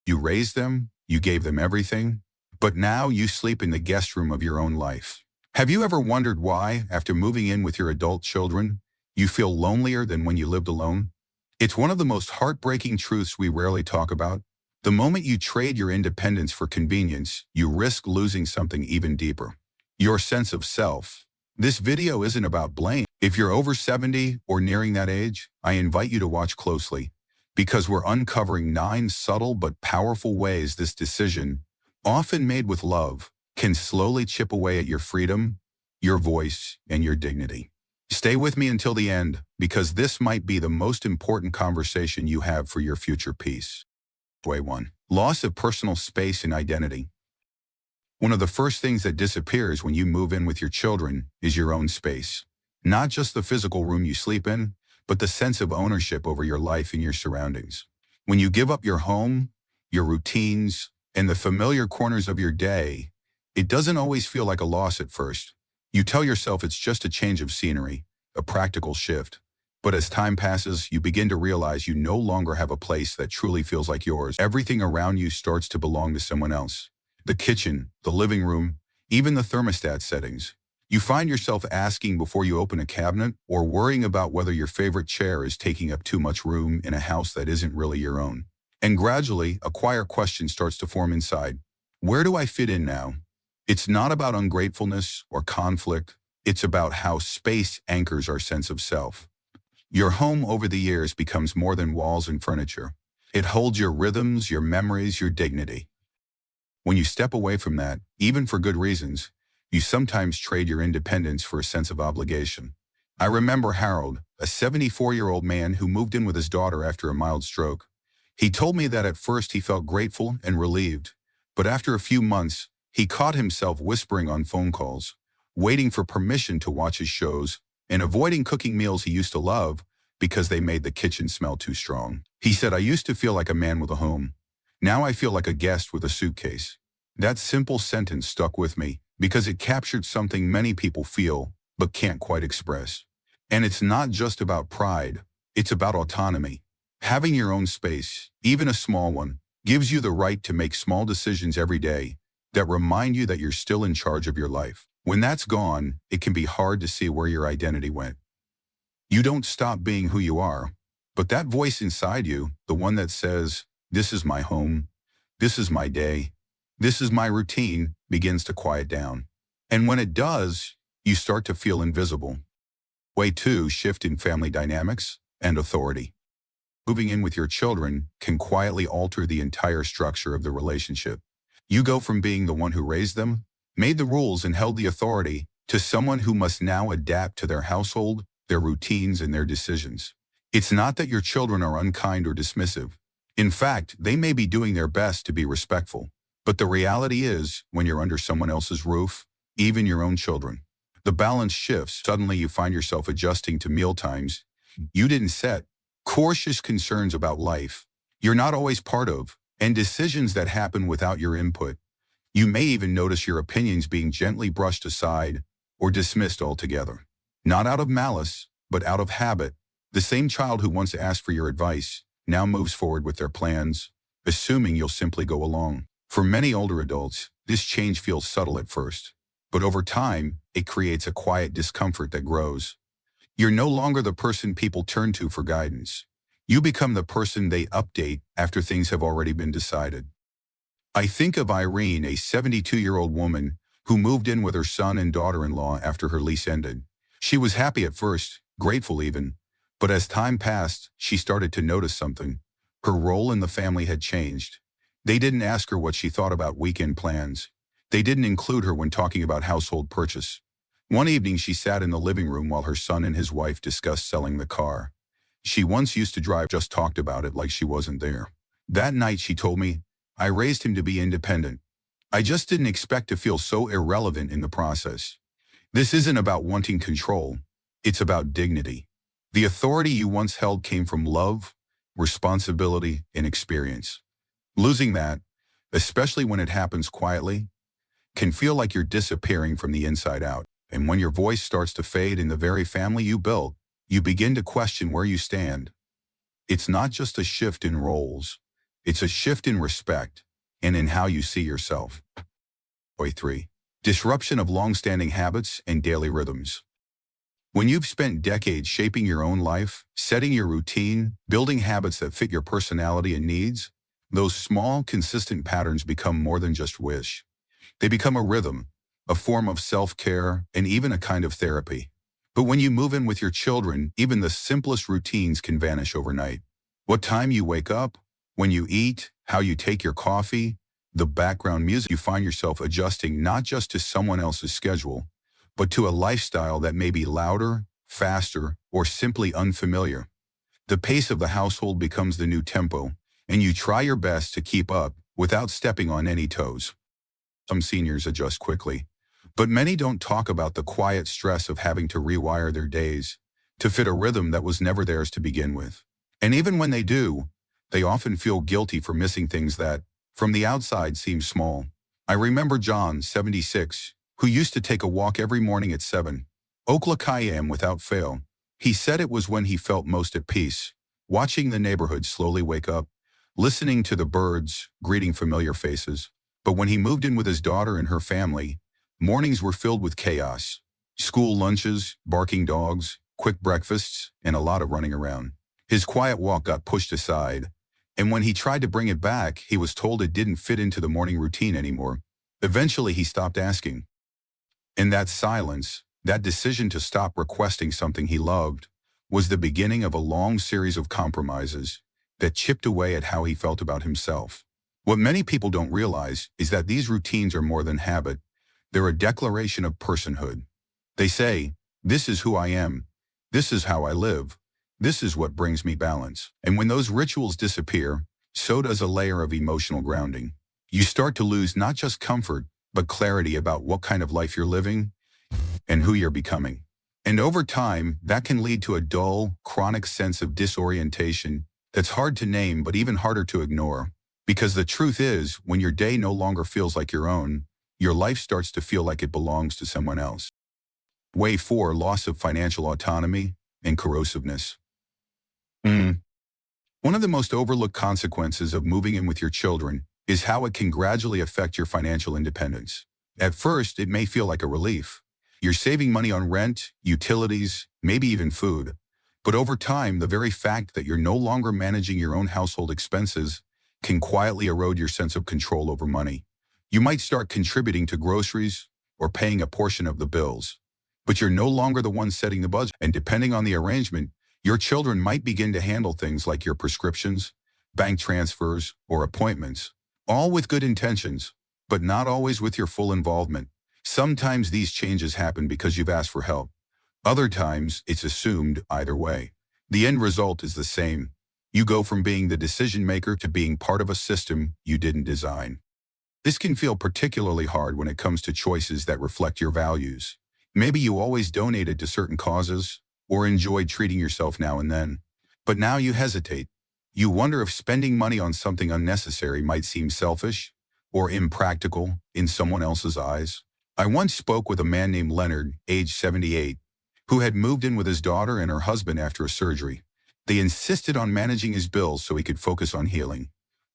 You raised them, you gave them everything, but now you sleep in the guest room of your own life. Have you ever wondered why, after moving in with your adult children, you feel lonelier than when you lived alone? It's one of the most heartbreaking truths we rarely talk about. The moment you trade your independence for convenience, you risk losing something even deeper: your sense of self. This video isn't about blame. If you're over 70 or nearing that age, I invite you to watch closely, because we're uncovering 9 subtle but powerful ways this decision, often made with love, can slowly chip away at your freedom, your voice, and your dignity. Stay with me until the end, because this might be the most important conversation you have for your future peace. Way 1. Loss of personal space and identity. One of the first things that disappears when you move in with your children is your own space. Not just the physical room you sleep in, but the sense of ownership over your life and your surroundings. When you give up your home, your routines, and the familiar corners of your day, it doesn't always feel like a loss at first. You tell yourself it's just a change of scenery, a practical shift. But as time passes, you begin to realize you no longer have a place that truly feels like yours. Everything around you starts to belong to someone else. The kitchen, the living room, even the thermostat settings. You find yourself asking before you open a cabinet, or worrying about whether your favorite chair is taking up too much room in a house that isn't really your own. And gradually, a quiet question starts to form inside. Where do I fit in now? It's not about ungratefulness or conflict. It's about how space anchors our sense of self. Your home over the years becomes more than walls and furniture. It holds your rhythms, your memories, your dignity. When you step away from that, even for good reasons, you sometimes trade your independence for a sense of obligation. I remember Harold, a 74-year-old man who moved in with his daughter after a mild stroke. He told me that at first he felt grateful and relieved, but after a few months, he caught himself whispering on phone calls, waiting for permission to watch his shows, and avoiding cooking meals he used to love because they made the kitchen smell too strong. He said, "I used to feel like a man with a home. Now I feel like a guest with a suitcase." That simple sentence stuck with me because it captured something many people feel but can't quite express. And it's not just about pride, it's about autonomy. Having your own space, even a small one, gives you the right to make small decisions every day that remind you that you're still in charge of your life. When that's gone, it can be hard to see where your identity went. You don't stop being who you are, but that voice inside you, the one that says, "This is my home, this is my day, this is my routine," begins to quiet down. And when it does, you start to feel invisible. Way 2, shift in family dynamics and authority. Moving in with your children can quietly alter the entire structure of the relationship. You go from being the one who raised them, made the rules, and held the authority, to someone who must now adapt to their household, their routines, and their decisions. It's not that your children are unkind or dismissive. In fact, they may be doing their best to be respectful. But the reality is, when you're under someone else's roof, even your own children, the balance shifts. Suddenly you find yourself adjusting to meal times you didn't set, cautious concerns about life you're not always part of, and decisions that happen without your input. You may even notice your opinions being gently brushed aside or dismissed altogether. Not out of malice, but out of habit. The same child who once asked for your advice now moves forward with their plans, assuming you'll simply go along. For many older adults, this change feels subtle at first, but over time, it creates a quiet discomfort that grows. You're no longer the person people turn to for guidance. You become the person they update after things have already been decided. I think of Irene, a 72-year-old woman who moved in with her son and daughter-in-law after her lease ended. She was happy at first, grateful even, but as time passed, she started to notice something. Her role in the family had changed. They didn't ask her what she thought about weekend plans. They didn't include her when talking about household purchase. One evening, she sat in the living room while her son and his wife discussed selling the car she once used to drive, just talked about it like she wasn't there. That night, she told me, "I raised him to be independent. I just didn't expect to feel so irrelevant in the process." This isn't about wanting control. It's about dignity. The authority you once held came from love, responsibility, and experience. Losing that, especially when it happens quietly, can feel like you're disappearing from the inside out. And when your voice starts to fade in the very family you built, you begin to question where you stand. It's not just a shift in roles. It's a shift in respect and in how you see yourself. Way 3. Disruption of long-standing habits and daily rhythms. When you've spent decades shaping your own life, setting your routine, building habits that fit your personality and needs, those small, consistent patterns become more than just wish. They become a rhythm, a form of self-care, and even a kind of therapy. But when you move in with your children, even the simplest routines can vanish overnight. What time you wake up, when you eat, how you take your coffee, the background music, you find yourself adjusting not just to someone else's schedule, but to a lifestyle that may be louder, faster, or simply unfamiliar. The pace of the household becomes the new tempo, and you try your best to keep up without stepping on any toes. Some seniors adjust quickly, but many don't talk about the quiet stress of having to rewire their days to fit a rhythm that was never theirs to begin with. And even when they do, they often feel guilty for missing things that, from the outside, seem small. I remember John, 76, who used to take a walk every morning at 7:00 without fail. He said it was when he felt most at peace, watching the neighborhood slowly wake up, listening to the birds, greeting familiar faces. But when he moved in with his daughter and her family, mornings were filled with chaos. School lunches, barking dogs, quick breakfasts, and a lot of running around. His quiet walk got pushed aside, and when he tried to bring it back, he was told it didn't fit into the morning routine anymore. Eventually, he stopped asking. In that silence, that decision to stop requesting something he loved, was the beginning of a long series of compromises that chipped away at how he felt about himself. What many people don't realize is that these routines are more than habit. They're a declaration of personhood. They say, this is who I am. This is how I live. This is what brings me balance. And when those rituals disappear, so does a layer of emotional grounding. You start to lose not just comfort, but clarity about what kind of life you're living and who you're becoming. And over time, that can lead to a dull, chronic sense of disorientation that's hard to name but even harder to ignore. Because the truth is, when your day no longer feels like your own, your life starts to feel like it belongs to someone else. Way 4. Loss of financial autonomy and corrosiveness. One of the most overlooked consequences of moving in with your children is how it can gradually affect your financial independence. At first, it may feel like a relief. You're saving money on rent, utilities, maybe even food. But over time, the very fact that you're no longer managing your own household expenses can quietly erode your sense of control over money. You might start contributing to groceries or paying a portion of the bills, but you're no longer the one setting the budget. And depending on the arrangement, your children might begin to handle things like your prescriptions, bank transfers, or appointments, all with good intentions, but not always with your full involvement. Sometimes these changes happen because you've asked for help. Other times, it's assumed either way. The end result is the same. You go from being the decision maker to being part of a system you didn't design. This can feel particularly hard when it comes to choices that reflect your values. Maybe you always donated to certain causes or enjoyed treating yourself now and then, but now you hesitate. You wonder if spending money on something unnecessary might seem selfish or impractical in someone else's eyes. I once spoke with a man named Leonard, age 78, who had moved in with his daughter and her husband after a surgery. They insisted on managing his bills so he could focus on healing.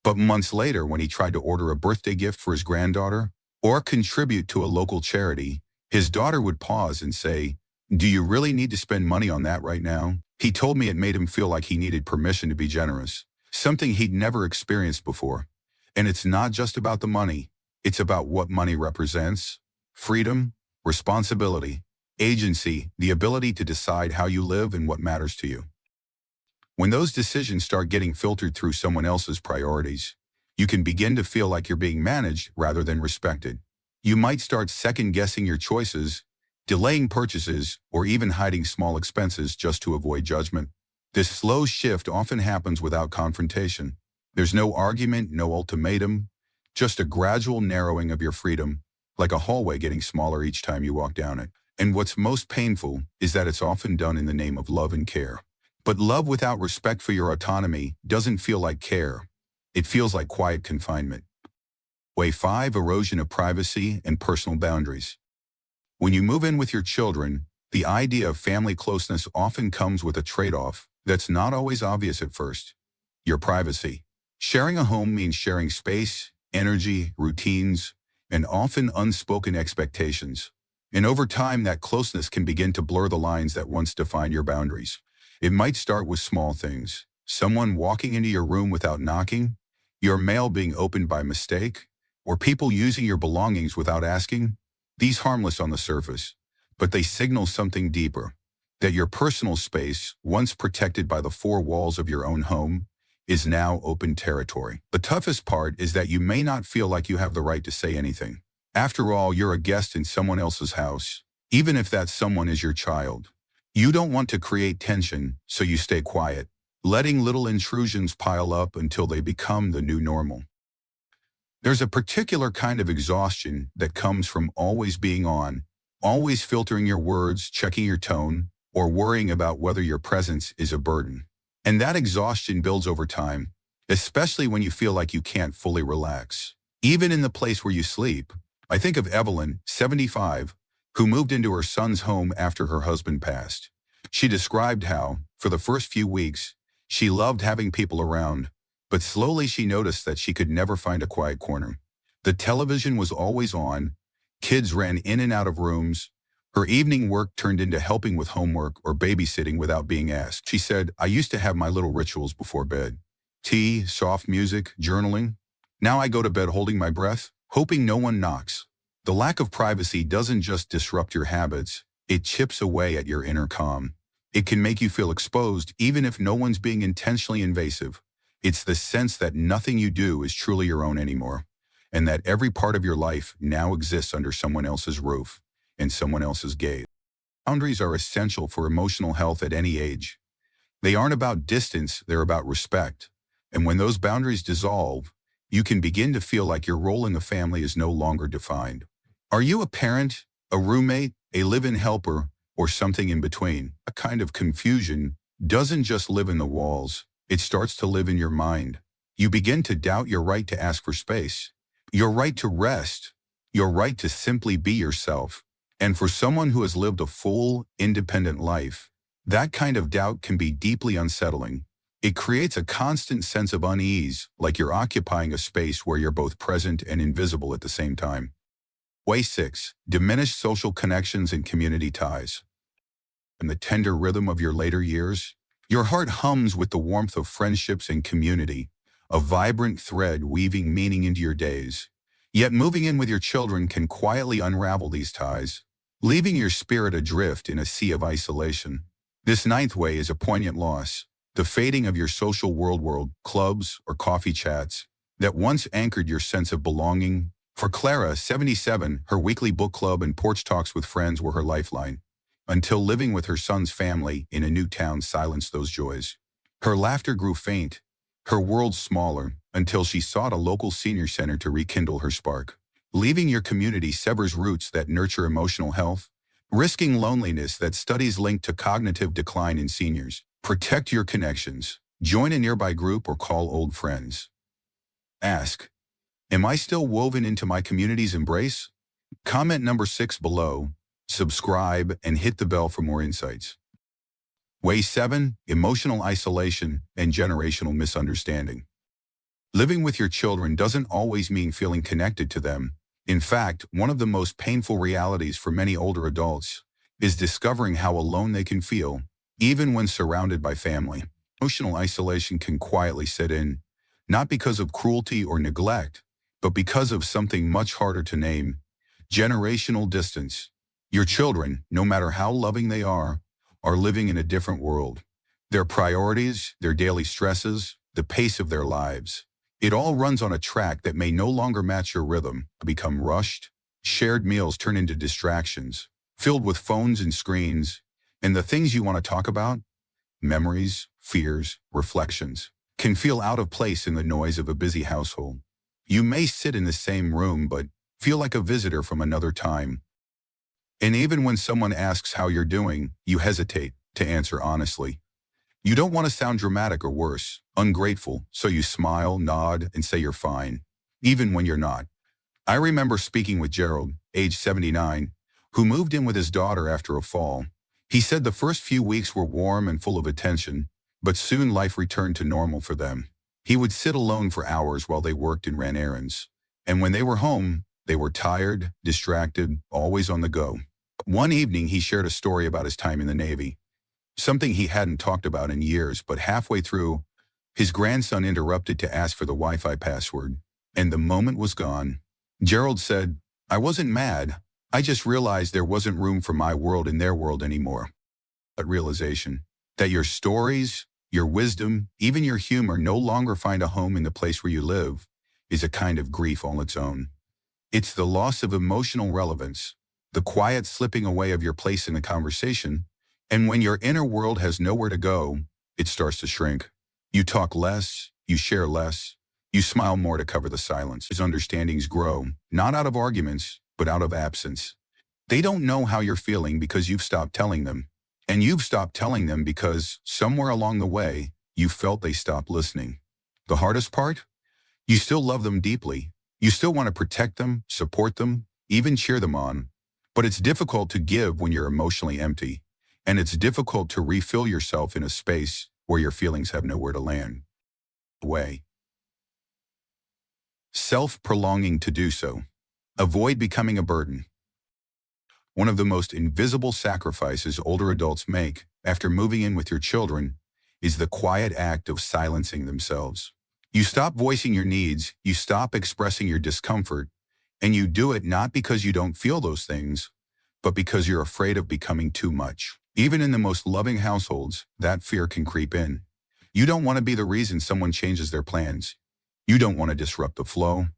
But months later, when he tried to order a birthday gift for his granddaughter or contribute to a local charity, his daughter would pause and say, "Do you really need to spend money on that right now?" He told me it made him feel like he needed permission to be generous, something he'd never experienced before. And it's not just about the money. It's about what money represents: freedom, responsibility, agency, the ability to decide how you live and what matters to you. When those decisions start getting filtered through someone else's priorities, you can begin to feel like you're being managed rather than respected. You might start second-guessing your choices, delaying purchases, or even hiding small expenses just to avoid judgment. This slow shift often happens without confrontation. There's no argument, no ultimatum, just a gradual narrowing of your freedom, like a hallway getting smaller each time you walk down it. And what's most painful is that it's often done in the name of love and care. But love without respect for your autonomy doesn't feel like care. It feels like quiet confinement. Way 5. Erosion of privacy and personal boundaries. When you move in with your children, the idea of family closeness often comes with a trade-off that's not always obvious at first: your privacy. Sharing a home means sharing space, energy, routines, and often unspoken expectations. And over time, that closeness can begin to blur the lines that once defined your boundaries. It might start with small things. Someone walking into your room without knocking, your mail being opened by mistake, or people using your belongings without asking. These harmless on the surface, but they signal something deeper, that your personal space, once protected by the four walls of your own home, is now open territory. The toughest part is that you may not feel like you have the right to say anything. After all, you're a guest in someone else's house, even if that someone is your child. You don't want to create tension, so you stay quiet, letting little intrusions pile up until they become the new normal. There's a particular kind of exhaustion that comes from always being on, always filtering your words, checking your tone, or worrying about whether your presence is a burden. And that exhaustion builds over time, especially when you feel like you can't fully relax. Even in the place where you sleep. I think of Evelyn, 75, who moved into her son's home after her husband passed. She described how, for the first few weeks, she loved having people around, but slowly she noticed that she could never find a quiet corner. The television was always on, kids ran in and out of rooms, her evening work turned into helping with homework or babysitting without being asked. She said, "I used to have my little rituals before bed. Tea, soft music, journaling. Now I go to bed holding my breath, hoping no one knocks." The lack of privacy doesn't just disrupt your habits, it chips away at your inner calm. It can make you feel exposed even if no one's being intentionally invasive. It's the sense that nothing you do is truly your own anymore, and that every part of your life now exists under someone else's roof and someone else's gaze. Boundaries are essential for emotional health at any age. They aren't about distance, they're about respect. And when those boundaries dissolve, you can begin to feel like your role in the family is no longer defined. Are you a parent, a roommate, a live-in helper, or something in between? A kind of confusion doesn't just live in the walls, it starts to live in your mind. You begin to doubt your right to ask for space, your right to rest, your right to simply be yourself. And for someone who has lived a full, independent life, that kind of doubt can be deeply unsettling. It creates a constant sense of unease, like you're occupying a space where you're both present and invisible at the same time. Way 6. Diminished social connections and community ties. In the tender rhythm of your later years, your heart hums with the warmth of friendships and community, a vibrant thread weaving meaning into your days. Yet moving in with your children can quietly unravel these ties, leaving your spirit adrift in a sea of isolation. This ninth way is a poignant loss, the fading of your social world, clubs or coffee chats that once anchored your sense of belonging. For Clara, 77, her weekly book club and porch talks with friends were her lifeline, until living with her son's family in a new town silenced those joys. Her laughter grew faint, her world smaller, until she sought a local senior center to rekindle her spark. Leaving your community severs roots that nurture emotional health, risking loneliness that studies link to cognitive decline in seniors. Protect your connections. Join a nearby group or call old friends. Ask, am I still woven into my community's embrace? Comment number 6 below, subscribe, and hit the bell for more insights. Way 7. Emotional isolation and generational misunderstanding. Living with your children doesn't always mean feeling connected to them. In fact, one of the most painful realities for many older adults is discovering how alone they can feel, even when surrounded by family. Emotional isolation can quietly set in, not because of cruelty or neglect, but because of something much harder to name: generational distance. Your children, no matter how loving they are living in a different world. Their priorities, their daily stresses, the pace of their lives, it all runs on a track that may no longer match your rhythm, become rushed. Shared meals turn into distractions, filled with phones and screens, and the things you want to talk about, memories, fears, reflections, can feel out of place in the noise of a busy household. You may sit in the same room but feel like a visitor from another time. And even when someone asks how you're doing, you hesitate to answer honestly. You don't want to sound dramatic or worse, ungrateful, so you smile, nod, and say you're fine, even when you're not. I remember speaking with Gerald, age 79, who moved in with his daughter after a fall. He said the first few weeks were warm and full of attention, but soon life returned to normal for them. He would sit alone for hours while they worked and ran errands. And when they were home, they were tired, distracted, always on the go. One evening, he shared a story about his time in the Navy, something he hadn't talked about in years, but halfway through, his grandson interrupted to ask for the Wi-Fi password, and the moment was gone. Gerald said, "I wasn't mad. I just realized there wasn't room for my world in their world anymore." That realization, that your stories, your wisdom, even your humor no longer find a home in the place where you live, is a kind of grief all its own. It's the loss of emotional relevance, the quiet slipping away of your place in the conversation, and when your inner world has nowhere to go, it starts to shrink. You talk less, you share less, you smile more to cover the silence. As understandings grow, not out of arguments, but out of absence. They don't know how you're feeling because you've stopped telling them. And you've stopped telling them because somewhere along the way, you felt they stopped listening. The hardest part? You still love them deeply. You still want to protect them, support them, even cheer them on. But it's difficult to give when you're emotionally empty. And it's difficult to refill yourself in a space where your feelings have nowhere to land. Way. Self-prolonging to do so. Avoid becoming a burden. One of the most invisible sacrifices older adults make after moving in with your children is the quiet act of silencing themselves. You stop voicing your needs, you stop expressing your discomfort, and you do it not because you don't feel those things, but because you're afraid of becoming too much. Even in the most loving households, that fear can creep in. You don't want to be the reason someone changes their plans. You don't want to disrupt the flow.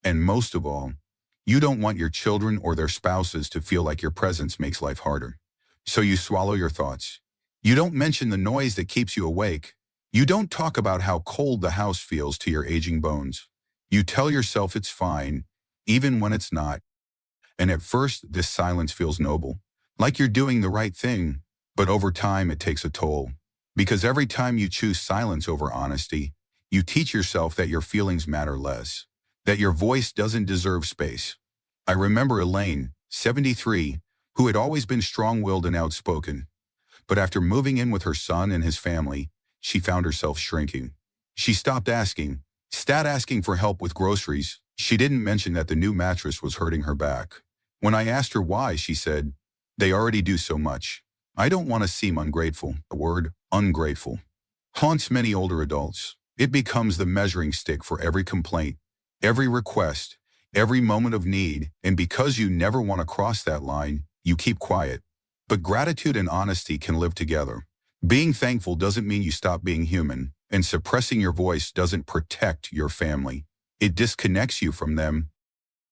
And most of all, you don't want your children or their spouses to feel like your presence makes life harder. So you swallow your thoughts. You don't mention the noise that keeps you awake. You don't talk about how cold the house feels to your aging bones. You tell yourself it's fine, even when it's not. And at first, this silence feels noble, like you're doing the right thing. But over time, it takes a toll. Because every time you choose silence over honesty, you teach yourself that your feelings matter less, that your voice doesn't deserve space. I remember Elaine, 73, who had always been strong-willed and outspoken. But after moving in with her son and his family, she found herself shrinking. She stopped asking for help with groceries. She didn't mention that the new mattress was hurting her back. When I asked her why, she said, "They already do so much. I don't want to seem ungrateful." The word ungrateful haunts many older adults. It becomes the measuring stick for every complaint, every request, every moment of need, and because you never want to cross that line, you keep quiet. But gratitude and honesty can live together. Being thankful doesn't mean you stop being human, and suppressing your voice doesn't protect your family. It disconnects you from them.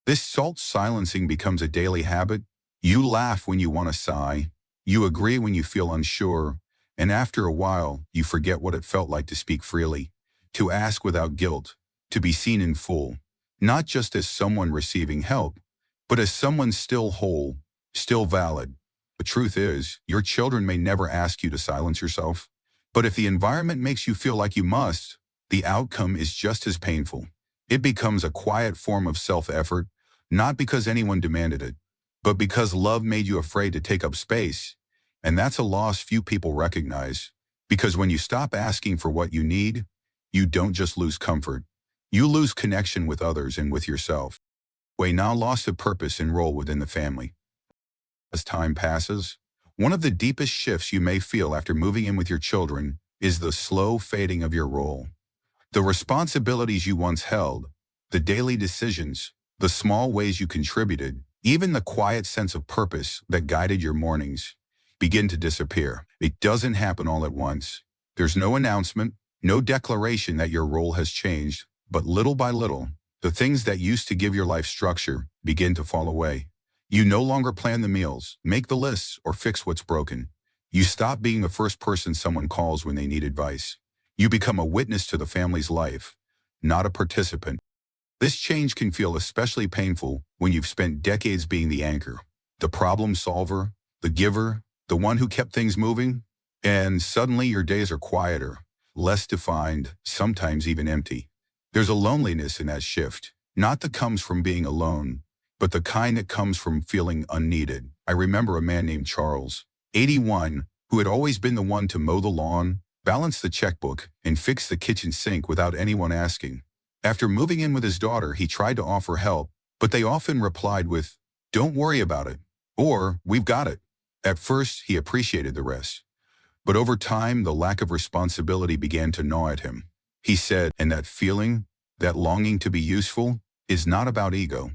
This silencing becomes a daily habit. You laugh when you want to sigh. You agree when you feel unsure. And after a while, you forget what it felt like to speak freely, to ask without guilt, to be seen in full, not just as someone receiving help, but as someone still whole, still valid. The truth is, your children may never ask you to silence yourself, but if the environment makes you feel like you must, the outcome is just as painful. It becomes a quiet form of self-effort, not because anyone demanded it, but because love made you afraid to take up space. And that's a loss few people recognize, because when you stop asking for what you need, you don't just lose comfort. You lose connection with others and with yourself. We now lost of purpose and role within the family. As time passes, one of the deepest shifts you may feel after moving in with your children is the slow fading of your role. The responsibilities you once held, the daily decisions, the small ways you contributed, even the quiet sense of purpose that guided your mornings, begin to disappear. It doesn't happen all at once. There's no announcement, no declaration that your role has changed, but little by little, the things that used to give your life structure begin to fall away. You no longer plan the meals, make the lists, or fix what's broken. You stop being the first person someone calls when they need advice. You become a witness to the family's life, not a participant. This change can feel especially painful when you've spent decades being the anchor, the problem solver, the giver, the one who kept things moving, and suddenly your days are quieter, less defined, sometimes even empty. There's a loneliness in that shift, not that comes from being alone, but the kind that comes from feeling unneeded. I remember a man named Charles, 81, who had always been the one to mow the lawn, balance the checkbook, and fix the kitchen sink without anyone asking. After moving in with his daughter, he tried to offer help, but they often replied with, "Don't worry about it," or "We've got it." At first, he appreciated the rest. But over time, the lack of responsibility began to gnaw at him. He said, and that feeling, that longing to be useful, is not about ego.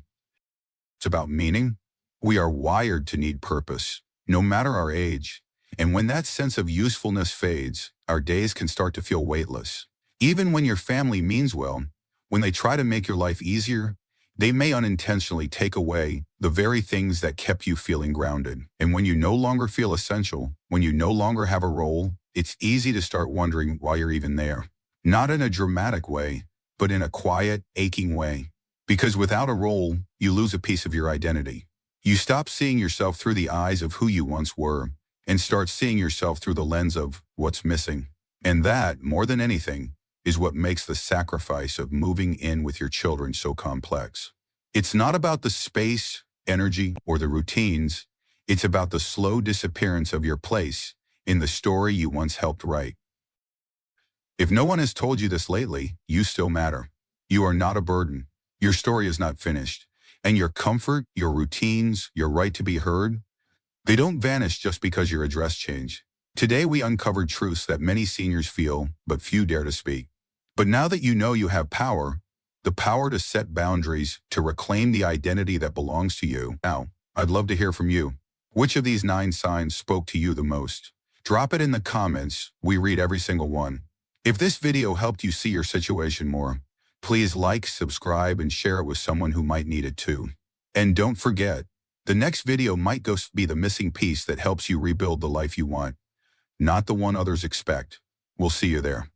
It's about meaning. We are wired to need purpose, no matter our age. And when that sense of usefulness fades, our days can start to feel weightless. Even when your family means well, when they try to make your life easier, they may unintentionally take away the very things that kept you feeling grounded. And when you no longer feel essential, when you no longer have a role, it's easy to start wondering why you're even there. Not in a dramatic way, but in a quiet, aching way. Because without a role, you lose a piece of your identity. You stop seeing yourself through the eyes of who you once were and start seeing yourself through the lens of what's missing. And that, more than anything, is what makes the sacrifice of moving in with your children so complex. It's not about the space, energy, or the routines. It's about the slow disappearance of your place in the story you once helped write. If no one has told you this lately, you still matter. You are not a burden. Your story is not finished. And your comfort, your routines, your right to be heard, they don't vanish just because your address changed. Today we uncovered truths that many seniors feel, but few dare to speak. But now that you know you have power, the power to set boundaries, to reclaim the identity that belongs to you. Now, I'd love to hear from you. Which of these 9 signs spoke to you the most? Drop it in the comments. We read every single one. If this video helped you see your situation more, please like, subscribe, and share it with someone who might need it too. And don't forget, the next video might be the missing piece that helps you rebuild the life you want, not the one others expect. We'll see you there.